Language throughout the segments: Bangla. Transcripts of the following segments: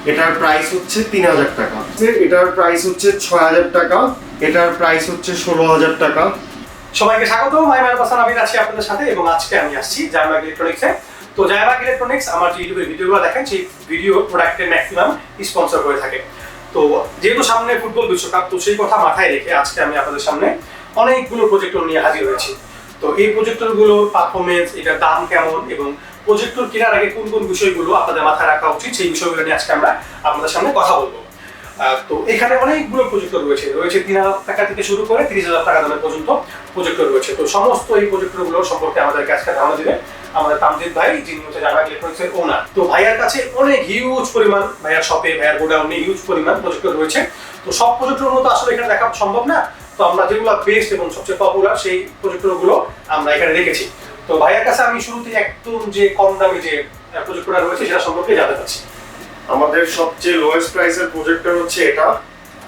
এটার প্রাইস হচ্ছে 3000 টাকা, এটার প্রাইস হচ্ছে 6000 টাকা, এটার প্রাইস হচ্ছে 16000 টাকা। সবাইকে স্বাগত, আমি আছি আপনাদের সাথে এবং আজকে আমি আসছি জায়মা ইলেকট্রনিক্সে। তো জায়মা ইলেকট্রনিক্স আমার যে ইউটিউবের ভিডিওগুলো দেখেন সেই ভিডিও প্রোডাক্টের ম্যাক্সিমাম স্পন্সর করে থাকে। তো যেহেতু সামনে ফুটবল বিশ্বকাপ, তো সেই কথা মাথায় রেখে আজকে আমি আপনাদের সামনে অনেকগুলো প্রজেক্টর নিয়ে হাজির হয়েছি। তো এই প্রজেক্টরগুলোর পারফরমেন্স, এটার দাম কেমন এবং প্রজেক্টর কেনার আগে কোন কোন বিষয়গুলো আপনাদের মাথায় রাখা উচিত, সেই বিষয়গুলো নিয়ে আজকে আমরা আপনাদের সামনে কথা বলবো। তো এখানে অনেকগুলো প্রজেক্টর রয়েছে 3000 টাকা থেকে শুরু করে 30000 টাকা দামের পর্যন্ত প্রজেক্টর রয়েছে। তো সমস্ত এই প্রজেক্টরগুলো সম্পর্কে আমাদেরকে আজকে ধারণা দিবেন আমাদের তামজিদ ভাই, যিনি হচ্ছে জায়মা ইলেকট্রনিক্সের ওনার। তো ভাইয়ার কাছে অনেক হিউজ পরিমাণ, ভাইয়ার শপে, ভাইয়ার গোডাউনে হিউজ পরিমাণ প্রজেক্টর রয়েছে। তো সব প্রজেক্টরের মতো আসলে এখানে দেখা সম্ভব না, তো আমরা যেগুলো বেস্ট এবং সবচেয়ে পপুলার সেই প্রজেক্টরগুলো আমরা এখানে রেখেছি। তো ভাইয়ার কাছে আমি শুরুতেই একদম যে কম দামি যে প্রজেক্টরটা রয়েছে সেটা সম্পর্কে জানতে চাচ্ছি। আমাদের সবচেয়ে লোয়েস্ট প্রাইসের প্রজেক্টর হচ্ছে এটা,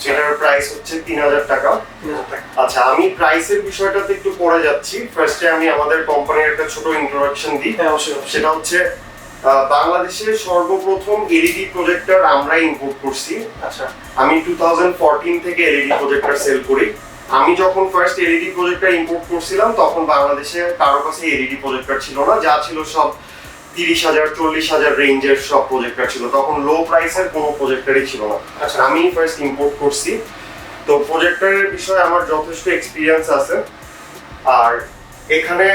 যেটার প্রাইস হচ্ছে 3000 টাকা। আচ্ছা, আমি প্রাইসের বিষয়টাতে একটু পরে যাচ্ছি। ফার্স্টে আমি আমাদের কোম্পানির একটা ছোট ইন্ট্রোডাকশন দিই। সেটা হচ্ছে বাংলাদেশের সর্বপ্রথম এলইডি প্রজেক্টর আমরাই ইম্পোর্ট করছি। আচ্ছা, আমি 2014 থেকে এলইডি প্রজেক্টর সেল করি। আমি যখন ফার্স্ট এলইডি প্রজেক্টর ইম্পোর্ট করছিলাম তখন বাংলাদেশে কারো কাছে এলইডি প্রজেক্টর ছিল না, যা ছিল সব 30,000 40,000 রেঞ্জের সব প্রজেক্টর ছিল। তখন লো প্রাইসের কোনো প্রজেক্টরই ছিল না। আচ্ছা, আমি ফার্স্ট ইম্পোর্ট করছি। তো প্রজেক্টরের বিষয়ে আমার যথেষ্ট এক্সপিরিয়েন্স আছে। আর এখানে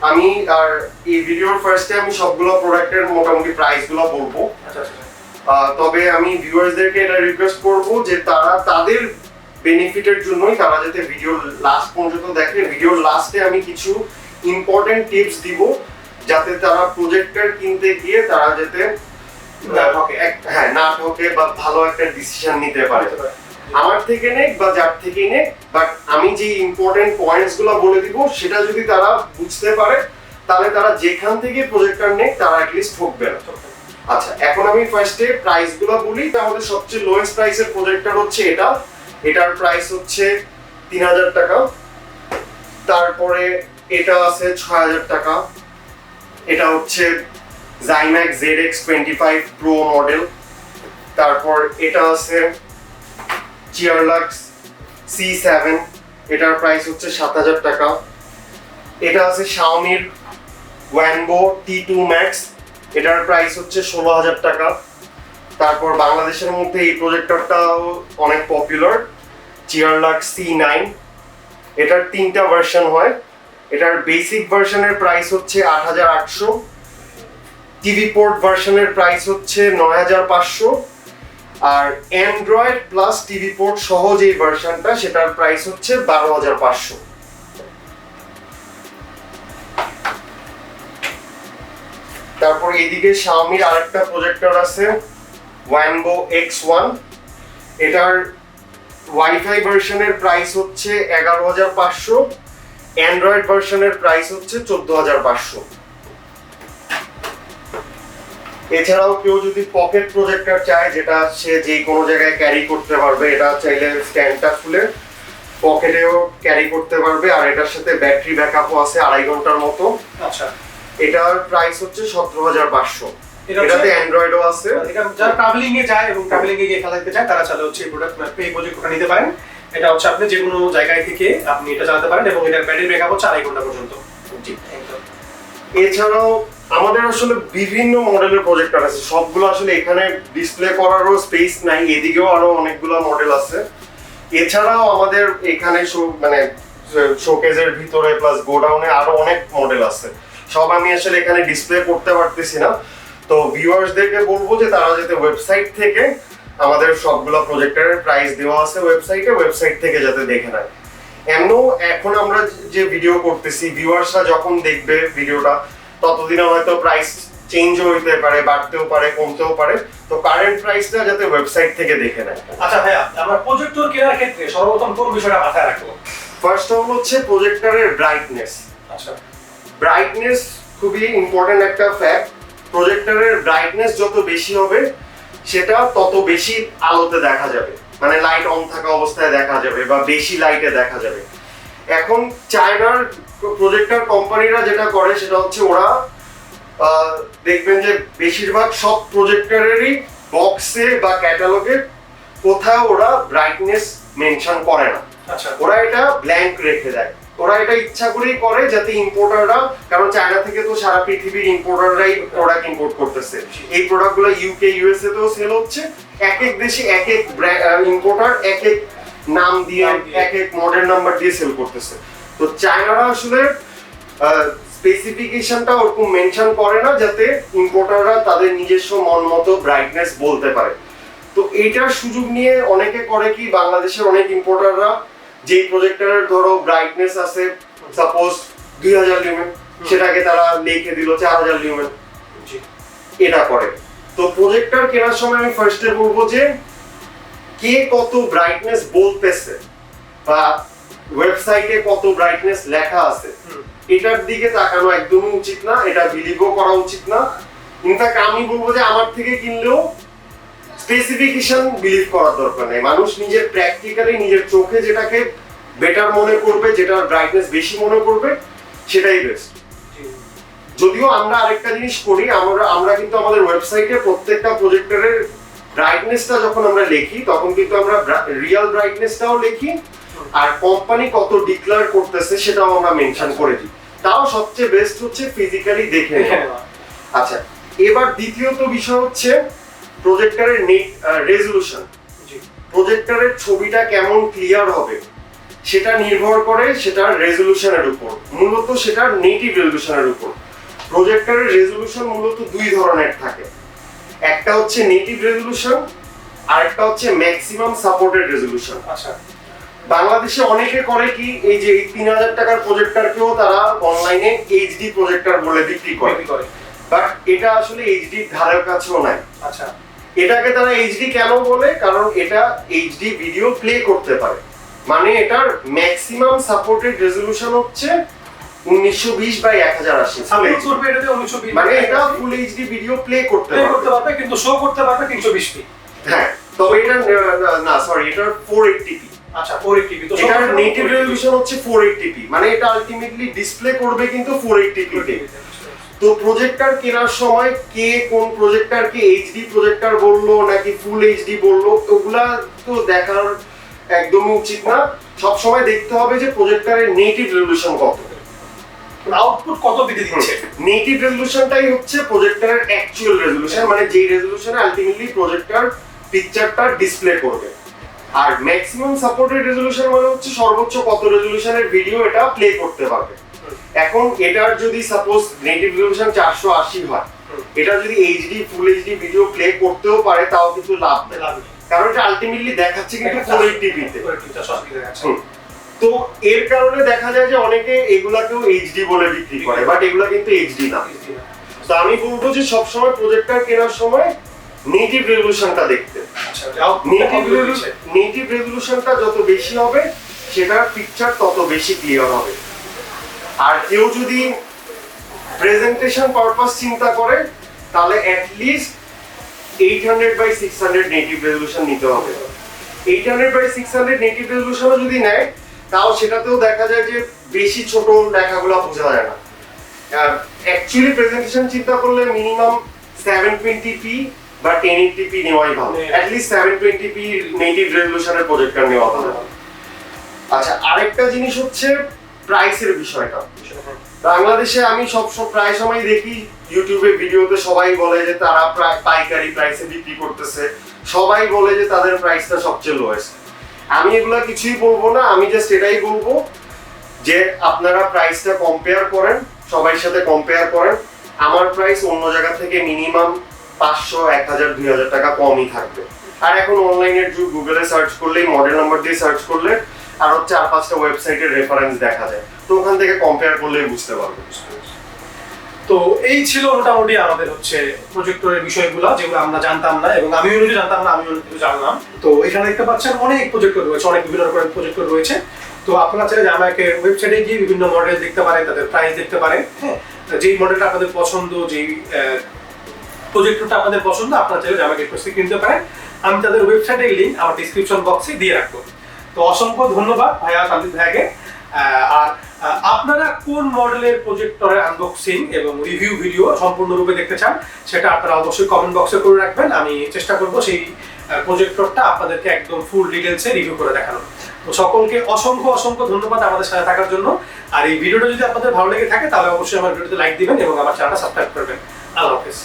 আমি আর এই ভিডিওর ফার্স্টে আমি সবগুলো প্রোডাক্টের মোটামুটি প্রাইসগুলো বলবো। তবে আমি ভিউয়ার্সদেরকে এটা রিকোয়েস্ট করব যে তারা তাদের বেনিফিটের জন্যই তারা যাতে ভিডিও লাস্ট পর্যন্ত দেখে। ভিডিওর লাস্টে আমি কিছু ইম্পর্টেন্ট টিপস দিব যাতে তারা প্রজেক্টর কিনতে গিয়ে তারা যাতে না ঠকে বা ভালো একটা ডিসিশন নিতে পারে। আমার থেকে নেই বা যার থেকেই নেই, বাট আমি যে ইম্পর্টেন্ট পয়েন্টস গুলো বলে দিব সেটা যদি তারা বুঝতে পারে তাহলে তারা যেখান থেকে প্রজেক্টর নেই তারা অ্যাটলিস্ট ঠকবে না। আচ্ছা, এখন আমি ফার্স্টে প্রাইস গুলো বলি। আমাদের সবচেয়ে লোয়েস্ট প্রাইসের প্রজেক্টর হচ্ছে এটা, এটার প্রাইস হচ্ছে 3000 টাকা। তারপরে এটা আছে 6000 টাকা। এটা হচ্ছে Xaiomi ZX25 Pro মডেল। তারপর এটা আছে Cheerlux C7, এটার প্রাইস হচ্ছে 7000 টাকা। এটা আছে Xiaomi Wanbo T2 Max, এটার প্রাইস হচ্ছে 16000 টাকা। তারপর বাংলাদেশের মধ্যে এই প্রজেক্টরটাও অনেক পপুলার, Cheerlux C9। এটার 3টা ভার্সন হয়। এটার বেসিক ভার্সনের প্রাইস হচ্ছে 8800, টিভি পোর্ট ভার্সনের প্রাইস হচ্ছে 9500, আর অ্যান্ড্রয়েড প্লাস টিভি পোর্ট সহ যে ভার্সনটা সেটার প্রাইস হচ্ছে 12500। তারপর এদিকে Xiaomiর আরেকটা প্রজেক্টর আছে Wanbo X1, এটার ওয়াইফাই ভার্সনের প্রাইস হচ্ছে 11500, অ্যান্ড্রয়েড ভার্সনের প্রাইস হচ্ছে 14500। এছাড়াও কেউ যদি পকেট প্রজেক্টর চায়, যেটা সে যে কোনো জায়গায় ক্যারি করতে পারবে, এটা চাইলে স্ট্যান্ডটা খুলে পকেটেও ক্যারি করতে পারবে। আর এটার সাথে ব্যাটারি ব্যাকআপও আছে 2.5 ঘন্টার মতো। আচ্ছা, এটার প্রাইস হচ্ছে 17500। এটাতে অ্যান্ড্রয়েডও আছে। এটা যারা ট্রাভেলিং এ যায় এবং ট্রাভেলিং এ গিয়ে চালাতে চায় তারা চাইলে হচ্ছে এই প্রোডাক্ট এই প্রজেক্টরটা নিতে পারেন। এটা হচ্ছে আপনি যে কোনো জায়গায় থেকে আপনি এটা চালাতে পারেন এবং এটার ব্যাটারি ব্যাকআপ হচ্ছে 2.5 ঘন্টা পর্যন্ত। জি, একদম। এছাড়াও আমাদের আসলে বিভিন্ন মডেলের প্রজেক্টর আছে, সবগুলো আসলে এখানে ডিসপ্লে করারও স্পেস নাই, এদিকেও আরো অনেকগুলো মডেল আছে। এছাড়াও আমাদের এখানে মানে শোকেজের ভিতরে প্লাস গোডাউনে আরো অনেক মডেল আছে, সব আমি আসলে এখানে ডিসপ্লে করতে পারতেছি না। তো ভিউয়ার্সদেরকে বলবো যে তারা যাতে ওয়েবসাইট থেকে আমাদের সবগুলো প্রজেক্টরের প্রাইস দেওয়া আছে ওয়েবসাইট থেকে যাতে দেখে নেয়। এমনও এখন আমরা যে ভিডিও করতেছি, ভিউয়ার্সরা যখন দেখবে ভিডিওটা ততদিনে হয়তো প্রাইস চেঞ্জ হইতে পারে, বাড়তেও পারে, কমতেও পারে। তো কারেন্ট প্রাইসটা যাতে ওয়েবসাইট থেকে দেখে নেয়। আচ্ছা ভাইয়া, আমরা প্রজেক্টর কেনার ক্ষেত্রে সর্বপ্রথম কোন বিষয়টা মাথায় রাখবো? ফার্স্ট অফ অল হচ্ছে প্রজেক্টরের ব্রাইটনেস। আচ্ছা, ব্রাইটনেস খুবই ইম্পর্টেন্ট একটা ফ্যাক্ট। প্রজেক্টরের ব্রাইটনেস যত বেশি হবে সেটা তত বেশি আলোতে দেখা যাবে, মানে লাইট অন থাকা অবস্থায় দেখা যাবে বা বেশি লাইটে দেখা যাবে। এখন চায়নার প্রজেক্টর কোম্পানিরা যেটা করে সেটা হচ্ছে ওরা দেখবেন যে বেশিরভাগ সব প্রজেক্টরেরই বক্সে বা ক্যাটালগে কোথাও ওরা ব্রাইটনেস মেনশন করে না। আচ্ছা, ওরা এটা ব্ল্যাঙ্ক রেখে দেয়। ওরা এটা ইচ্ছা করেই করে যাতে ইম্পোর্টাররা, কারণ চায়না থেকে তো সারা পৃথিবীর ইম্পোর্টাররাই প্রোডাক্ট ইম্পোর্ট করতেছে, এই প্রোডাক্টগুলো ইউকে ইউএসএ তেও সেল হচ্ছে। এক এক দেশে এক এক ইম্পোর্টার এক এক নাম দিয়ে এক এক মডেল নাম্বার দিয়ে সেল করতেছে। তো চায়নারা আসলে স্পেসিফিকেশনটা ওরকম মেনশন করে না যাতে ইম্পোর্টাররা তাদের নিজস্ব মন মতো ব্রাইটনেস বলতে পারে। তো এইটার সুযোগ নিয়ে অনেকে করে কি, বাংলাদেশের অনেক ইম্পোর্টাররা যেই প্রজেক্টরের ধরো ব্রাইটনেস আছে সাপোজ 2000 লিউমেন, সেটাকে তারা লিখে দিল 4000 লিউমেন, এটা করে। তো প্রজেক্টর কেনার সময় আমি ফার্স্টে বলবো যে কে কত ব্রাইটনেস বলতেছে বা ওয়েবসাইটে কত ব্রাইটনেস লেখা আছে এটার দিকে তাকানো একদমই উচিত না, এটা বিলিভও করা উচিত না। ইনফ্যাক্ট আমি বলবো যে আমার থেকে কিনলেও স্পেসিফিকেশন বিলিভ করার দরকার নেই। মানুষ নিজের প্র্যাকটিক্যালি নিজের চোখে যেটাকে বেটার মনে করবে, যেটার ব্রাইটনেস বেশি মনে করবে, সেটাই বেস্ট। যদিও আমরা আরেকটা জিনিস করি, আমরা কিন্তু আমাদের ওয়েবসাইটে প্রত্যেকটা প্রজেক্টরের ব্রাইটনেসটা যখন আমরা লিখি তখন কিন্তু আমরা রিয়েল ব্রাইটনেসটাও লিখি আর কোম্পানি কত ডিক্লেয়ার করতেছে সেটাও আমরা মেনশন করে দিই। তাও সবচেয়ে বেস্ট হচ্ছে ফিজিক্যালি দেখে নেওয়া। আচ্ছা, এবার দ্বিতীয়ত বিষয় হচ্ছে প্রজেক্টরের রেজোলিউশন। প্রজেক্টরের ছবিটা কেমন ক্লিয়ার হবে সেটা নির্ভর করে সেটার রেজোলিউশনের উপর, মূলত সেটার নেটিভ রেজোলিউশনের উপর। প্রজেক্টরের রেজোলিউশন মূলত দুই ধরনের থাকে, একটা হচ্ছে নেটিভ রেজোলিউশন আর একটা হচ্ছে ম্যাক্সিমাম সাপোর্টেড রেজোলিউশন। আচ্ছা, বাংলাদেশে অনেকে করে কি, এই যে 3000 টাকার প্রজেক্টরকেও তারা অনলাইনে এইচডি প্রজেক্টর বলে বিক্রি করে, বাট এটা আসলে এইচডি ধারের কাছেও নাই। আচ্ছা, এটাকে তারা এইচডি কেন বলে? কারণ এটা এইচডি ভিডিও প্লে করতে পারে, মানে এটার ম্যাক্সিমাম সাপোর্টেড রেজোলিউশন হচ্ছে 1920 বাই 1080। মানে এটা ফুল এইচডি ভিডিও প্লে করতে পারবে কিন্তু শো করতে পারবে 320p। হ্যাঁ, তবে এটা না সরি, এটা 480p। আচ্ছা, 480p। তো এটার নেটিভ রেজোলিউশন হচ্ছে 480p, মানে এটা আলটিমেটলি ডিসপ্লে করবে কিন্তু 480p তে। তো প্রজেক্টর কেনার সময় কে কোন প্রজেক্টরকে এইচডি প্রজেক্টর বললো নাকি ফুল এইচডি বললো ওগুলা তো দেখার একদমই উচিত না। সব সময় দেখতে হবে যে প্রজেক্টরের নেটিভ রেজোলিউশন কত, আউটপুট কত দিতে দিচ্ছে। নেটিভ রেজোলিউশনটাই হচ্ছে প্রজেক্টরের অ্যাকচুয়াল রেজোলিউশন, মানে যেই রেজোলিউশনে আলটিমেটলি প্রজেক্টর পিকচারটা ডিসপ্লে করবে। আর ম্যাক্সিমাম সাপোর্টেড রেজোলিউশন মানে হচ্ছে সর্বোচ্চ কত রেজোলিউশনের ভিডিও এটা প্লে করতে পারবে। এখন এটার যদি সাপোজ নেটিভ রেজোলিউশন 480 হয়, এটা যদি HD full HD video play করতেও পারে তাও কিন্তু লাভ নেই, কারণ এটা আলটিমেটলি দেখাচ্ছে কিন্তু 480p তে। তো এর কারণে দেখা যায় যে অনেকে এগুলাকেও এইচডি বলে বিক্রি করে, বাট এগুলা কিন্তু এইচডি না। তো আমি বলবো যে সবসময় প্রজেক্টর কেনার সময় নেটিভ রেজোলিউশনটা দেখতে। নেটিভ রেজোলিউশনটা যত বেশি হবে সেটার পিকচার তত বেশি ক্লিয়ার হবে। আর কেউ যদি প্রেজেন্টেশন পারপাস চিন্তা করে তাহলে at least 800 by 600 native resolution নিতে হবে। 800 বাই 600 নেটিভ রেজোলিউশনও যদি নেয় তাও সেটাতেও দেখা যায় যে বেশি ছোট লেখাগুলো বোঝা যায় না। অ্যাকচুয়ালি প্রেজেন্টেশন চিন্তা করলে মিনিমাম 720p বা 1080p নেওয়াই ভালো, অ্যাট লিস্ট 720p নেটিভ রেজোলিউশনের প্রজেক্টর নেওয়া ভালো। আচ্ছা, আরেকটা জিনিস হচ্ছে প্রাইসের বিষয়টা। বাংলাদেশে আমি প্রায় সময় দেখি ইউটিউবে ভিডিওতে সবাই বলে যে তারা প্রায় পাইকারি প্রাইসে বিক্রি করতেছে, সবাই বলে যে তাদের প্রাইসটা সবচেয়ে লোয়েস্ট। আমি এগুলা কিছুই বলবো না, আমি জাস্ট এটাই বলবো যে আপনারা প্রাইসটা কম্পেয়ার করেন, সবার সাথে কম্পেয়ার করেন। আমার প্রাইস অন্য জায়গা থেকে মিনিমাম 500, 1000, 2000 টাকা কমই থাকবে। আর এখন অনলাইনের যুগ, গুগলে সার্চ করলেই মডেল নাম্বার দিয়ে সার্চ করলে আরো 4-5টা ওয়েবসাইটের রেফারেন্স দেখা যায়, তো ওখান থেকে কম্পেয়ার করলেই বুঝতে পারবে। তো এই ছিল মোটামুটি আমাদের হচ্ছে প্রজেক্টরের বিষয়গুলো যেগুলো আমরা জানতাম না, এবং আমিও নিজে জানতাম না, আমিও জানলাম। তো এখানে দেখতে পাচ্ছেন অনেক প্রজেক্টর রয়েছে, অনেক বিভিন্ন রকমের প্রজেক্টর রয়েছে। তো আপনারা চাইলে আমাকে ওয়েবসাইটে গিয়ে বিভিন্ন মডেল দেখতে পারেন, তাদের প্রাইস দেখতে পারেন। হ্যাঁ, যেই মডেলটা আপনাদের পছন্দ, যেই প্রজেক্টরটা আপনাদের পছন্দ, আপনারা চাইলে আমাকে কিনতে পারেন। আমি তাদের ওয়েবসাইটের লিংক আমার ডিসক্রিপশন বক্সে দিয়ে রাখবো। তো অসংখ্য ধন্যবাদ ভাইয়া, তান্ত্রিক ভাইয়াকে। আর আপনারা কোন মডেলের প্রজেক্টরের আনবক্সিং এবং রিভিউ ভিডিও সম্পূর্ণরূপে দেখতে চান সেটা আপনারা অবশ্যই কমেন্ট বক্সে করে রাখবেন। আমি চেষ্টা করব সেই প্রজেক্টরটা আপনাদেরকে একদম ফুল ডিটেলসে রিভিউ করে দেখানো। তো সকলকে অসংখ্য অসংখ্য ধন্যবাদ আমাদের সাথে থাকার জন্য। আর এই ভিডিওটা যদি আপনাদের ভালো লেগে থাকে তাহলে অবশ্যই আমার ভিডিওতে লাইক দিবেন এবং আমার চ্যানেলটা সাবস্ক্রাইব করবেন। আল্লাহ হাফেজ।